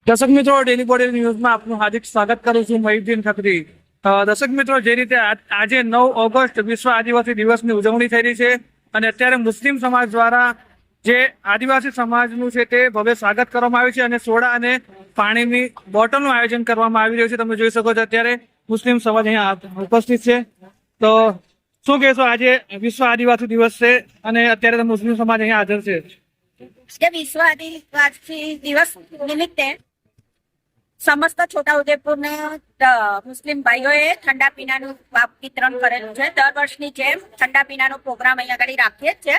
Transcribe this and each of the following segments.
દર્શક મિત્રો, daily body ન્યૂઝમાં આપનું હાર્દિક સ્વાગત કરું છું. મહિઉદ્દીન ખત્રી. દર્શક મિત્રો, જે રીતે આજે 9 ઓગસ્ટ વિશ્વ આદિવાસી દિવસની ઉજવણી થઈ રહી છે અને અત્યારે મુસ્લિમ સમાજ દ્વારા જે આદિવાસી સમાજનું છે તે ભવ્ય સ્વાગત કરવામાં આવ્યું છે અને સોડા અને પાણીની બોટલનું આયોજન કરવામાં આવી રહ્યું છે. તમે જોઈ શકો છો અત્યારે મુસ્લિમ સમાજ અહીંયા ઉપસ્થિત છે. તો શું કહેશો, આજે વિશ્વ આદિવાસી દિવસ છે અને અત્યારે મુસ્લિમ સમાજ અહીંયા હાજર છે. વિશ્વ આદિવાસી દિવસ નિમિત્તે સમસ્ત છોટાઉદેપુરના મુસ્લિમ ભાઈઓએ ઠંડા પીણાનું વિતરણ કરેલું છે. દર વર્ષની જેમ ઠંડા પીણાનો પ્રોગ્રામ અહીંયા આગળ રાખીએ જ છે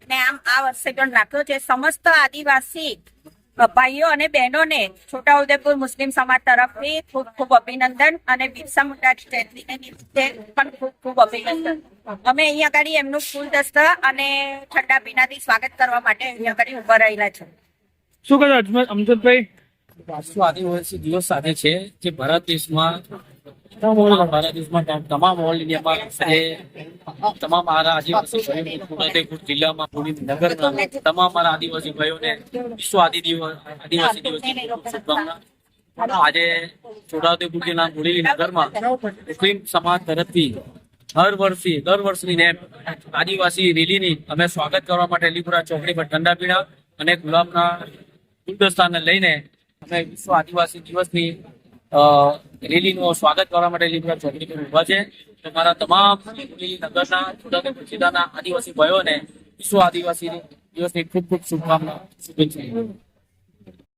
અને આમ આ વર્ષે પણ રાખ્યો છે. સમસ્ત આદિવાસી ભાઈઓ અને બહેનોને છોટાઉદેપુર મુસ્લિમ સમાજ તરફથી ખૂબ ખૂબ અભિનંદન અને બિરસા મુંડા જયંતિને નિમિત્તે પણ ખૂબ ખૂબ અભિનંદન. અમે અહીંયા આગળ એમનું ફૂલ દસ્તા અને ઠંડા પીણાથી સ્વાગત કરવા માટે અહીંયા આગળ ઉભા રહેલા છે. શું કહો અમજદભાઈ? વિશ્વ આદિવાસી દિવસ સાથે છે જે ભારત દેશમાં તમામ ઓલ ઇન્ડિયામાં તમામ મારા આદિવાસી ભાઈઓ છોટાઉદેપુર જિલ્લામાં નગરના તમામ મારા આદિવાસી ભાઈઓને વિશ્વ આદિવાસી દિવસની શુભકામના. આજે છોટાઉદેપુર જિલ્લાના બોડેલી નગરમાં મુસ્લિમ સમાજ તરફથી દર વર્ષની જેમ આદિવાસી રેલીની અમે સ્વાગત કરવા માટે અલીપુરા ચોકડી પર ઠંડા પીણા અને ગુલાબના ગુલદસ્તાને લઈને અમે વિશ્વ આદિવાસી દિવસની રેલીનું સ્વાગત કરવા માટે અલીપુરા ચોકડી પર ઉભા છે. તો મારા તમામ નગરના છોટાઉદેપુર જિલ્લાના આદિવાસી ભાઈઓને વિશ્વ આદિવાસી દિવસની ખૂબ ખૂબ શુભકામના, શુભેચ્છા.